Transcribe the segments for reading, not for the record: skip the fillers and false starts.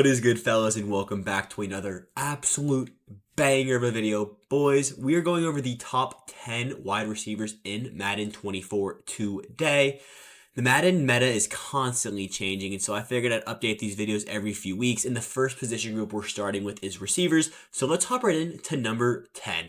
What is good, fellas, and welcome back to another absolute banger of a video. Boys, we are going over the top 10 wide receivers in Madden 24 today. The Madden meta is constantly changing, and so I figured I'd update these videos every few weeks. And the first position group we're starting with is receivers, so let's hop right into number 10.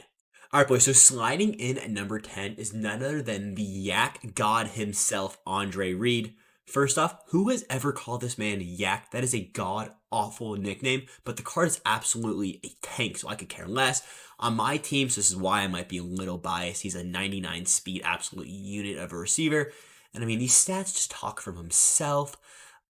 Alright, boys, so sliding in at number 10 is none other than the Yak God himself, Andre Reed. First off, who has ever called this man Yak? That is a god-awful nickname, but the card is absolutely a tank, so I could care less. On my team, so this is why I might be a little biased, he's a 99 speed absolute unit of a receiver. And I mean, these stats just talk for himself.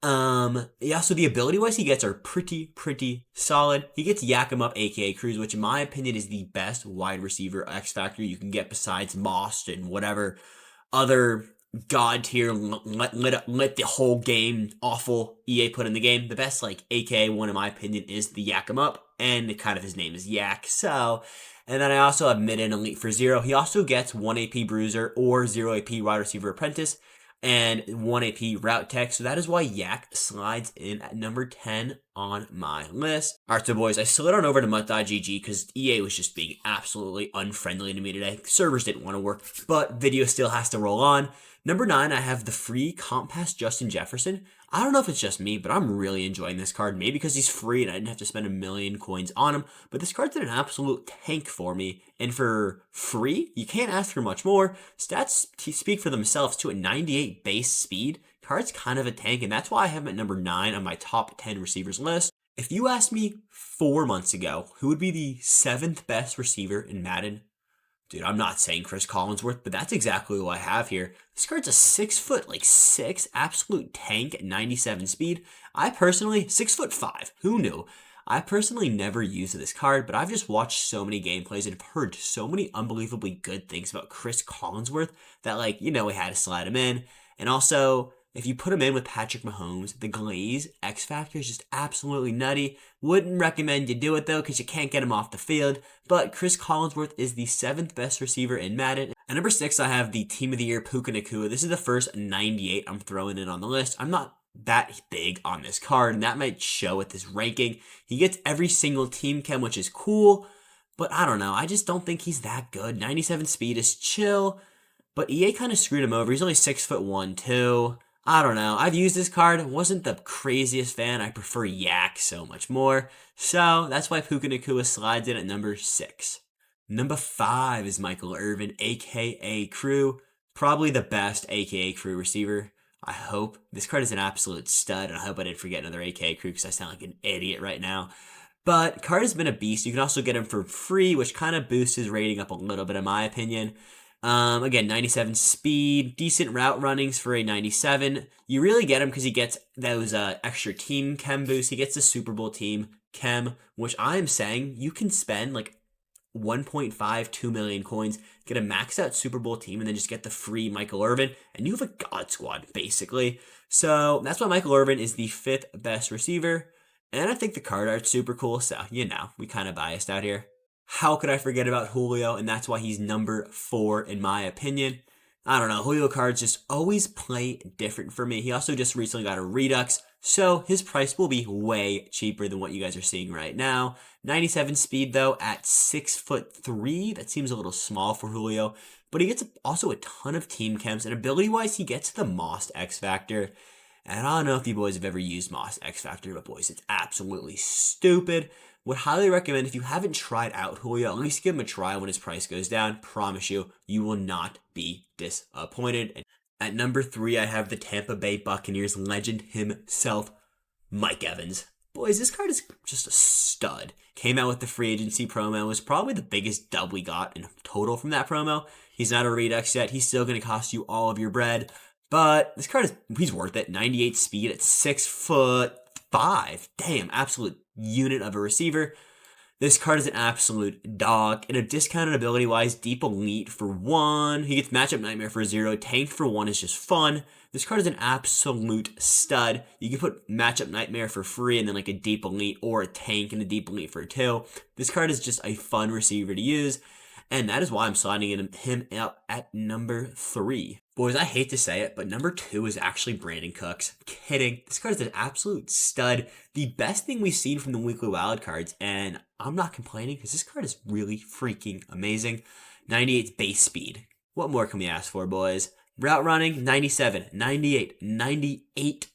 Yeah, so the ability-wise he gets are pretty solid. He gets Yak 'em Up, aka Cruz, which in my opinion is the best wide receiver X Factor you can get besides Moss and whatever other god tier let the whole game awful EA put in the game. The best like AKA one in my opinion is the Yak 'em Up, and kind of his name is Yak. So, and then I also have mid and elite for 0. He also gets 1 AP bruiser or 0 AP wide receiver apprentice and 1 AP route tech. So that is why Yak slides in at number 10 on my list. Alright, so boys, I slid on over to mutt.gg because EA was just being absolutely unfriendly to me today. Servers didn't want to work, but video still has to roll on. Number 9, I have the free comp pass Justin Jefferson. I don't know if it's just me, but I'm really enjoying this card. Maybe because he's free and I didn't have to spend a million coins on him. But this card's an absolute tank for me. And for free, you can't ask for much more. Stats speak for themselves too. At 98 base speed, card's kind of a tank. And that's why I have him at number 9 on my top 10 receivers list. If you asked me 4 months ago, who would be the 7th best receiver in Madden? Dude, I'm not saying Chris Collinsworth, but that's exactly who I have here. This card's a 6'6" absolute tank at 97 speed. I personally, 6'5", who knew? I personally never used this card, but I've just watched so many gameplays and heard so many unbelievably good things about Chris Collinsworth that, like, we had to slide him in. And also, if you put him in with Patrick Mahomes, the Glaze X Factor is just absolutely nutty. Wouldn't recommend you do it though, because you can't get him off the field. But Chris Collinsworth is the 7th best receiver in Madden. At number 6, I have the Team of the Year Puka Nacua. This is the first 98 I'm throwing in on the list. I'm not that big on this card, and that might show with this ranking. He gets every single team chem, which is cool, but I don't know. I just don't think he's that good. 97 speed is chill, but EA kind of screwed him over. He's only 6'1", too. I don't know. I've used this card. Wasn't the craziest fan. I prefer Yak so much more. So that's why Puka Nacua slides in at number 6. Number 5 is Michael Irvin, aka Crew. Probably the best aka Crew receiver. I hope. This card is an absolute stud, and I hope I didn't forget another aka Crew because I sound like an idiot right now. But card has been a beast. You can also get him for free, which kind of boosts his rating up a little bit in my opinion. Again, 97 speed, decent route runnings for a 97. You really get him because he gets those extra team chem boosts. He gets the Super Bowl team chem, which I am saying you can spend like 1.5, 2 million coins, get a maxed out Super Bowl team, and then just get the free Michael Irvin, and you have a god squad, basically. So that's why Michael Irvin is the 5th best receiver, and I think the card art's super cool, so, we kind of biased out here. How could I forget about Julio? And that's why he's number 4 in my opinion. I don't know. Julio cards just always play different for me. He also just recently got a Redux, so his price will be way cheaper than what you guys are seeing right now. 97 speed though at 6'3". That seems a little small for Julio, but he gets also a ton of team chems, and ability-wise he gets the Moss X Factor. And I don't know if you boys have ever used Moss X Factor, but boys, it's absolutely stupid. Would highly recommend, if you haven't tried out Julio, at least give him a try when his price goes down. Promise you will not be disappointed. And at number 3, I have the Tampa Bay Buccaneers legend himself, Mike Evans. Boys, this card is just a stud. Came out with the free agency promo. It was probably the biggest dub we got in total from that promo. He's not a Redux yet. He's still going to cost you all of your bread. But this card he's worth it. 98 speed at 6'5". Damn, absolute unit of a receiver. This card is an absolute dog. And a discounted ability-wise, Deep Elite for 1. He gets Matchup Nightmare for 0. Tank for 1 is just fun. This card is an absolute stud. You can put Matchup Nightmare for free and then like a Deep Elite or a Tank and a Deep Elite for 2. This card is just a fun receiver to use. And that is why I'm sliding him up at number 3. Boys, I hate to say it, but number 2 is actually Brandon Cooks. Kidding. This card is an absolute stud. The best thing we've seen from the weekly wildcards, and I'm not complaining because this card is really freaking amazing. 98 base speed. What more can we ask for, boys? Route running, 97, 98, 98.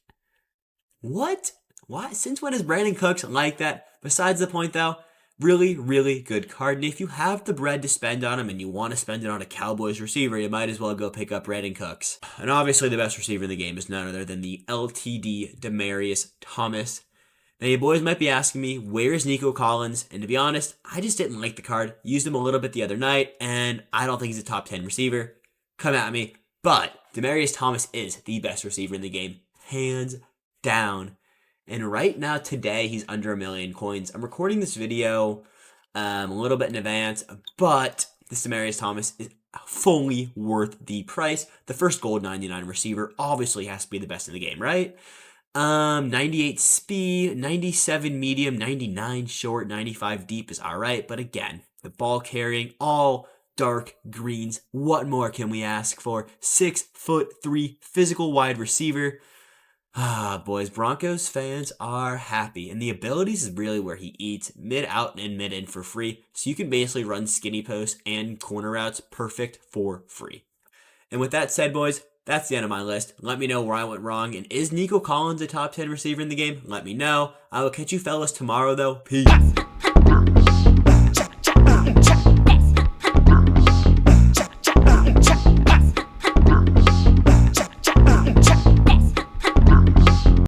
What? Why? Since when is Brandon Cooks like that? Besides the point, though, really, really good card. And if you have the bread to spend on him and you want to spend it on a Cowboys receiver, you might as well go pick up Brandon Cooks. And obviously, the best receiver in the game is none other than the LTD Demaryius Thomas. Now, you boys might be asking me, where's Nico Collins? And to be honest, I just didn't like the card. Used him a little bit the other night, and I don't think he's a top 10 receiver. Come at me. But Demaryius Thomas is the best receiver in the game, hands down. And right now, today, he's under 1 million coins. I'm recording this video a little bit in advance, but this Demaryius Thomas is fully worth the price. The first gold 99 receiver obviously has to be the best in the game, right? 98 speed, 97 medium, 99 short, 95 deep is all right. But again, the ball carrying, all dark greens. What more can we ask for? 6'3" physical wide receiver. Boys, Broncos fans are happy. And the abilities is really where he eats mid out and mid in for free. So you can basically run skinny posts and corner routes perfect for free. And with that said, boys, that's the end of my list. Let me know where I went wrong. And is Nico Collins a top 10 receiver in the game? Let me know. I will catch you fellas tomorrow, though. Peace.